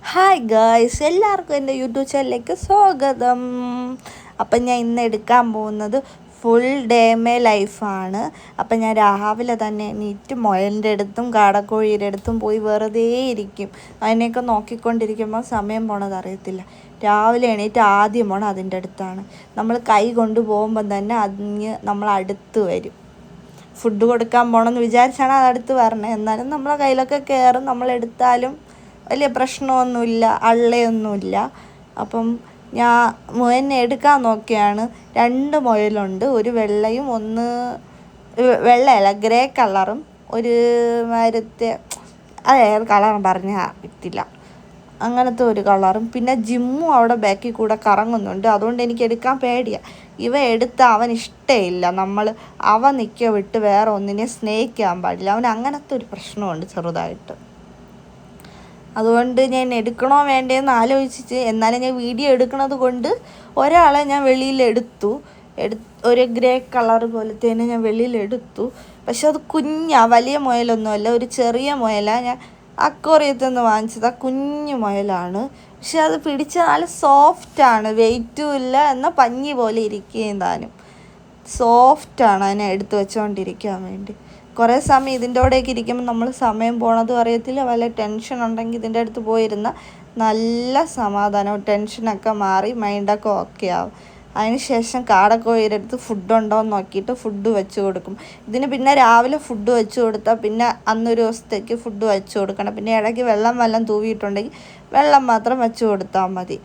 Hi guys, എല്ലാവർക്കും എൻ്റെ YouTube ചാനലിലേക്ക് സ്വാഗതം. അപ്പം ഞാൻ ഇന്ന് എടുക്കാൻ പോകുന്നത് ഫുൾ ഡേ മേ ലൈഫാണ്. അപ്പം ഞാൻ രാവിലെ തന്നെ എണീറ്റ് മുയലിൻ്റെ അടുത്തും കാടക്കോഴിയുടെ അടുത്തും പോയി വെറുതെ ഇരിക്കും. അതിനെയൊക്കെ നോക്കിക്കൊണ്ടിരിക്കുമ്പോൾ സമയം പോണത് അറിയത്തില്ല. രാവിലെ എണീറ്റ് ആദ്യം പോണം അതിൻ്റെ അടുത്താണ്. നമ്മൾ കൈ കൊണ്ട് പോകുമ്പം തന്നെ അതിന് നമ്മളടുത്ത് വരും. ഫുഡ് കൊടുക്കാൻ പോകണമെന്ന് വിചാരിച്ചാണ് അതടുത്ത് വരണേ. എന്നാലും നമ്മളെ കയ്യിലൊക്കെ കയറും. നമ്മളെടുത്താലും വലിയ പ്രശ്നമൊന്നുമില്ല, അള്ളയൊന്നുമില്ല. അപ്പം ഞാൻ മുയലിനെ എടുക്കാൻ നോക്കിയാണ്. 2 മുയലുണ്ട്, ഒരു വെള്ളയും ഒന്ന് വെള്ളയല്ല ഗ്രേ കളറും ഒരു മരത്തെ അതേത് കളറും പറഞ്ഞാൽ കിട്ടില്ല, അങ്ങനത്തെ ഒരു കളറും. പിന്നെ ജിമ്മും അവിടെ ബാക്കിൽ കൂടെ കറങ്ങുന്നുണ്ട്. അതുകൊണ്ട് എനിക്ക് എടുക്കാൻ പേടിയാണ്. ഇവ എടുത്ത് അവൻ ഇഷ്ടമില്ല. അവ നിൽക്കുക വിട്ട് വേറെ ഒന്നിനെ സ്നേഹിക്കാൻ പാടില്ല. അവൻ അങ്ങനത്തെ ഒരു പ്രശ്നമുണ്ട് ചെറുതായിട്ട്. അതുകൊണ്ട് ഞാൻ എടുക്കണോ വേണ്ടേന്ന് ആലോചിച്ചിട്ട്, എന്നാലും ഞാൻ വീഡിയോ എടുക്കുന്നത് കൊണ്ട് ഒരാളെ ഞാൻ വെളിയിലെടുത്തു. ഒരു ഗ്രേ കളർ പോലത്തേനെ ഞാൻ വെളിയിലെടുത്തു. പക്ഷെ അത് വലിയ മുയലൊന്നുമല്ല, ഒരു ചെറിയ മുയലാണ്. ഞാൻ അക്വേറിയത്തിൽ നിന്ന് വാങ്ങിച്ചത്. കുഞ്ഞു മുയലാണ്. പക്ഷെ അത് പിടിച്ച നല്ല സോഫ്റ്റാണ്, വെയിറ്റും ഇല്ല, എന്നാൽ പഞ്ഞി പോലെ ഇരിക്കുകയും താനും സോഫ്റ്റാണ്. അതിനെ എടുത്ത് വെച്ചുകൊണ്ടിരിക്കാൻ വേണ്ടി കുറേ സമയം ഇതിൻ്റെ കൂടെയൊക്കെ ഇരിക്കുമ്പോൾ നമ്മൾ സമയം പോണതും അറിയത്തില്ല. വല്ല ടെൻഷൻ ഉണ്ടെങ്കിൽ ഇതിൻ്റെ അടുത്ത് പോയിരുന്ന നല്ല സമാധാനവും ടെൻഷനൊക്കെ മാറി മൈൻഡൊക്കെ ഓക്കെ ആവും. അതിന് ശേഷം കാടക്കോഴിയുടെ അടുത്ത് ഫുഡുണ്ടോ എന്ന് നോക്കിയിട്ട് ഫുഡ് വെച്ച് കൊടുക്കും. ഇതിന് പിന്നെ രാവിലെ ഫുഡ് വെച്ച് കൊടുത്താൽ പിന്നെ അന്നൊരു ദിവസത്തേക്ക് ഫുഡ് വെച്ച് കൊടുക്കണം. പിന്നെ ഇടയ്ക്ക് വെള്ളം തൂവിയിട്ടുണ്ടെങ്കിൽ വെള്ളം മാത്രം വെച്ച് കൊടുത്താൽ മതി.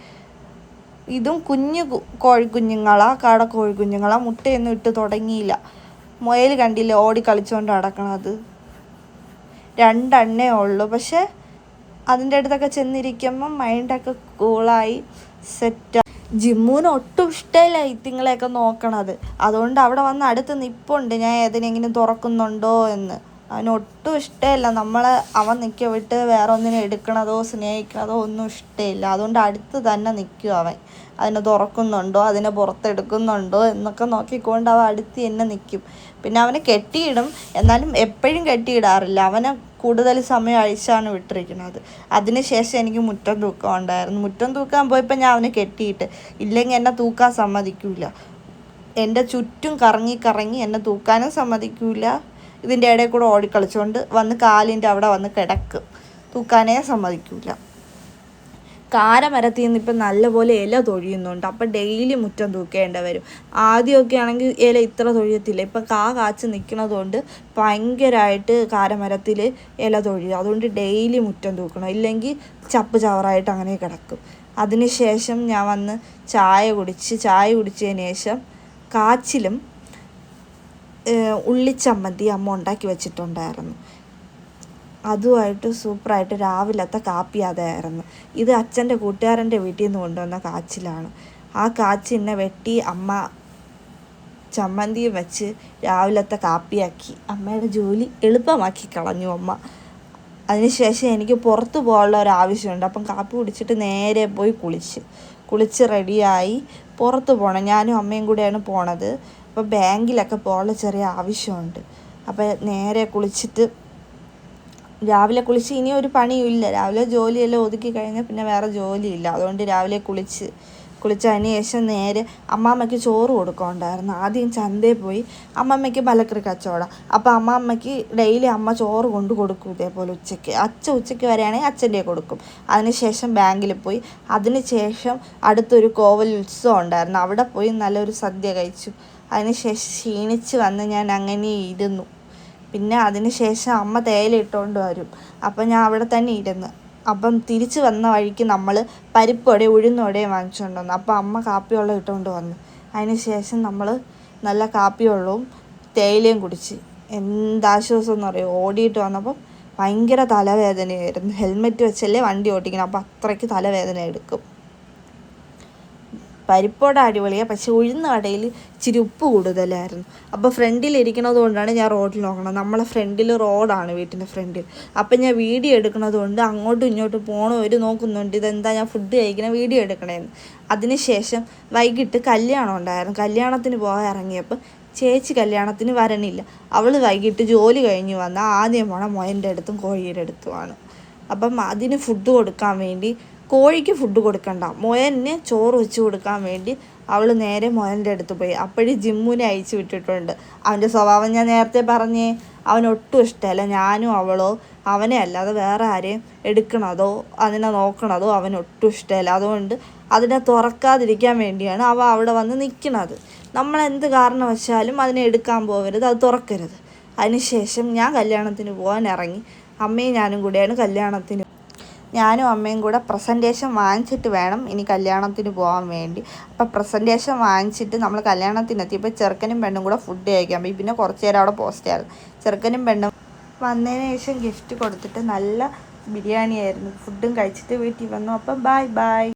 ഇതും കോഴിക്കുഞ്ഞുങ്ങളാണ്, കാടക്കോഴിക്കുഞ്ഞുങ്ങളാണ്. മുട്ടയൊന്നും ഇട്ട് തുടങ്ങിയില്ല. മുയൽ കണ്ടില്ല ഓടി കളിച്ചുകൊണ്ട് നടക്കണത്. 2 എണ്ണേ ഉള്ളൂ. പക്ഷെ അതിൻ്റെ അടുത്തൊക്കെ ചെന്നിരിക്കുമ്പം മൈൻഡൊക്കെ കൂളായി സെറ്റ്. ജിമ്മുവിന് ഒട്ടും ഇഷ്ടമില്ല ഇത്തിങ്ങളെയൊക്കെ നോക്കണത്. അതുകൊണ്ട് അവിടെ വന്ന് അടുത്ത് നിൽപ്പുണ്ട്, ഞാൻ ഏതിനെങ്കിലും തുറക്കുന്നുണ്ടോ എന്ന്. അവനൊട്ടും ഇഷ്ടമില്ല അവൻ നിൽക്കുക വിട്ട് വേറെ ഒന്നിനെ എടുക്കണതോ സ്നേഹിക്കണതോ ഒന്നും ഇഷ്ടമില്ല. അതുകൊണ്ട് അടുത്ത് തന്നെ നിൽക്കും അവൻ. അതിനെ തുറക്കുന്നുണ്ടോ, അതിനെ പുറത്തെടുക്കുന്നുണ്ടോ എന്നൊക്കെ നോക്കിക്കൊണ്ട് അവൻ അടുത്ത് തന്നെ നിൽക്കും. പിന്നെ അവനെ കെട്ടിയിടും, എന്നാലും എപ്പോഴും കെട്ടിയിടാറില്ല. അവനെ കൂടുതൽ സമയം അഴിച്ചാണ് വിട്ടിരിക്കുന്നത്. അതിന് ശേഷം എനിക്ക് മുറ്റം തൂക്കം ഉണ്ടായിരുന്നു. മുറ്റം തൂക്കാൻ പോയപ്പോൾ ഞാൻ അവനെ കെട്ടിയിട്ട്, ഇല്ലെങ്കിൽ എന്നെ തൂക്കാൻ സമ്മതിക്കില്ല. എൻ്റെ ചുറ്റും കറങ്ങി എന്നെ തൂക്കാനും സമ്മതിക്കില്ല. ഇതിൻ്റെ ഇടയിൽ കൂടെ ഓടിക്കളിച്ചുകൊണ്ട് വന്ന് കാലിൻ്റെ അവിടെ വന്ന് കിടക്കും. തൂക്കാനേ സമ്മതിക്കില്ല. കാരമരത്തിൽ നിന്ന് ഇപ്പം നല്ലപോലെ ഇല തൊഴിയുന്നുണ്ട്. അപ്പം ഡെയിലി മുറ്റം തൂക്കേണ്ട വരും. ആദ്യമൊക്കെ ആണെങ്കിൽ ഇല ഇത്ര തൊഴിയത്തില്ല. ഇപ്പം കാച്ച് നിൽക്കണതുകൊണ്ട് ഭയങ്കരമായിട്ട് കാരമരത്തിൽ ഇല തൊഴിയും. അതുകൊണ്ട് ഡെയിലി മുറ്റം തൂക്കണം, ഇല്ലെങ്കിൽ ചപ്പ് ചവറായിട്ട് അങ്ങനെ കിടക്കും. അതിന് ശേഷം ഞാൻ വന്ന് ചായ കുടിച്ചതിന് ശേഷം കാച്ചിലും ഉള്ളിച്ചമ്മന്തി അമ്മ ഉണ്ടാക്കി വെച്ചിട്ടുണ്ടായിരുന്നു. അതുമായിട്ട് സൂപ്പറായിട്ട് രാവിലത്തെ കാപ്പി അതായിരുന്നു. ഇത് അച്ഛൻ്റെ കൂട്ടുകാരൻ്റെ വീട്ടിൽ നിന്ന് കൊണ്ടുവന്ന കാച്ചിലാണ്. ആ കാച്ചിനെ വെട്ടി അമ്മ ചമ്മന്തിയും വെച്ച് രാവിലത്തെ കാപ്പിയാക്കി. അമ്മയുടെ ജോലി എളുപ്പമാക്കി കളഞ്ഞു അമ്മ. അതിനുശേഷം എനിക്ക് പുറത്ത് പോകാനുള്ള ഒരാവശ്യമുണ്ട്. അപ്പം കാപ്പി കുടിച്ചിട്ട് നേരെ പോയി കുളിച്ച് റെഡിയായി പുറത്ത് പോകണം. ഞാനും അമ്മയും കൂടെയാണ് പോണത്. അപ്പോൾ ബാങ്കിലൊക്കെ പോകാനുള്ള ചെറിയ ആവശ്യമുണ്ട്. അപ്പോൾ നേരെ രാവിലെ കുളിച്ച് ഇനി ഒരു പണിയുമില്ല. രാവിലെ ജോലിയെല്ലാം ഒതുക്കി കഴിഞ്ഞാൽ പിന്നെ വേറെ ജോലിയില്ല. അതുകൊണ്ട് രാവിലെ കുളിച്ചതിന് ശേഷം നേരെ അമ്മാമ്മയ്ക്ക് ചോറ് കൊടുക്കാനുണ്ടായിരുന്നു. ആദ്യം ചന്തയിൽ പോയി. അമ്മമ്മയ്ക്ക് മലക്കറി കച്ചവടം. അപ്പോൾ അമ്മാമ്മയ്ക്ക് ഡെയിലി അമ്മ ചോറ് കൊണ്ട് കൊടുക്കും. ഇതേപോലെ ഉച്ചയ്ക്ക് വരെയാണെങ്കിൽ അച്ഛൻ്റെ കൊടുക്കും. അതിനുശേഷം ബാങ്കിൽ പോയി. അതിനുശേഷം അടുത്തൊരു കോവൽ ഉത്സവം ഉണ്ടായിരുന്നു. അവിടെ പോയി നല്ലൊരു സദ്യ കഴിച്ചു. അതിനുശേഷം ക്ഷീണിച്ച് വന്ന് ഞാൻ അങ്ങനെ ഇരുന്നു. പിന്നെ അതിന് ശേഷം അമ്മ തേയില ഇട്ടുകൊണ്ട് വരും. അപ്പം ഞാൻ അവിടെ തന്നെ ഇരുന്ന്. അപ്പം തിരിച്ച് വന്ന വഴിക്ക് നമ്മൾ പരിപ്പോടെയും ഉഴുന്നോടെയും വാങ്ങിച്ചുകൊണ്ട് വന്നു. അപ്പം അമ്മ കാപ്പിവെള്ളം ഇട്ടുകൊണ്ട് വന്നു. അതിന് ശേഷം നമ്മൾ നല്ല കാപ്പിവെള്ളവും തേയിലയും കുടിച്ച് എന്താശ്വാസം എന്ന് പറയും. ഓടിയിട്ട് വന്നപ്പം ഭയങ്കര തലവേദനയായിരുന്നു. ഹെൽമെറ്റ് വെച്ചല്ലേ വണ്ടി ഓടിക്കണം, അപ്പം അത്രയ്ക്ക് തലവേദന എടുക്കും. പരിപ്പോടെ അടിപൊളിയാണ്, പക്ഷെ ഉഴുന്ന കടയിൽ ഇച്ചിരി ഉപ്പ് കൂടുതലായിരുന്നു. അപ്പോൾ ഫ്രണ്ടിലിരിക്കുന്നത് കൊണ്ടാണ് ഞാൻ റോഡിൽ നോക്കണം. നമ്മളെ ഫ്രണ്ടിൽ റോഡാണ്, വീട്ടിൻ്റെ ഫ്രണ്ടിൽ. അപ്പം ഞാൻ വീഡിയോ എടുക്കുന്നത് കൊണ്ട് അങ്ങോട്ടും ഇങ്ങോട്ടും പോണവർ നോക്കുന്നുണ്ട് ഇതെന്താ ഞാൻ ഫുഡ് കഴിക്കണ വീഡിയോ എടുക്കണേന്ന്. അതിന് ശേഷം വൈകിട്ട് കല്യാണം ഉണ്ടായിരുന്നു. കല്യാണത്തിന് പോകാൻ ഇറങ്ങിയപ്പോൾ ചേച്ചി കല്യാണത്തിന് വരണില്ല. അവൾ വൈകിട്ട് ജോലി കഴിഞ്ഞ് വന്നാൽ ആദ്യം പോണ മുയലിൻ്റെ അടുത്തും കോഴിയുടെ അടുത്തുമാണ്. അപ്പം അതിന് ഫുഡ് കൊടുക്കാൻ വേണ്ടി, കോഴിക്ക് ഫുഡ് കൊടുക്കണ്ട, മുയലിന് ചോറ് വെച്ച് കൊടുക്കാൻ വേണ്ടി അവൾ നേരെ മുയലിൻ്റെ അടുത്ത് പോയി. അപ്പോഴും ജിമ്മുനെ അയച്ചു വിട്ടിട്ടുണ്ട്. അവൻ്റെ സ്വഭാവം ഞാൻ നേരത്തെ പറഞ്ഞേ, അവനൊട്ടും ഇഷ്ടമല്ല ഞാനും അവളോ അവനെ അല്ലാതെ വേറെ ആരെയും എടുക്കണതോ അതിനെ നോക്കണതോ അവനൊട്ടും ഇഷ്ടമല്ല. അതുകൊണ്ട് അതിനെ തുറക്കാതിരിക്കാൻ വേണ്ടിയാണ് അവ അവിടെ വന്ന് നിൽക്കുന്നത്. നമ്മളെന്ത് കാരണവശാലും അതിനെ എടുക്കാൻ പോകരുത്, അത് തുറക്കരുത്. അതിനുശേഷം ഞാൻ കല്യാണത്തിന് പോകാൻ ഇറങ്ങി. അമ്മയും ഞാനും കൂടെയാണ് കല്യാണത്തിന്. ഞാനും അമ്മയും കൂടെ പ്രസൻറ്റേഷൻ വാങ്ങിച്ചിട്ട് വേണം ഇനി കല്യാണത്തിന് പോകാൻ വേണ്ടി. അപ്പം പ്രസൻറ്റേഷൻ വാങ്ങിച്ചിട്ട് നമ്മൾ കല്യാണത്തിനെത്തിയപ്പോൾ ചെറുക്കനും പെണ്ണും കൂടെ ഫുഡ് കഴിക്കാൻ പോയി. പിന്നെ കുറച്ച് നേരം അവിടെ പോസ്റ്റായിരുന്നു. ചെറുക്കനും പെണ്ണും വന്നതിന് ശേഷം ഗിഫ്റ്റ് കൊടുത്തിട്ട് നല്ല ബിരിയാണി ആയിരുന്നു. ഫുഡും കഴിച്ചിട്ട് വീട്ടിൽ വന്നു. അപ്പം ബൈ ബൈ.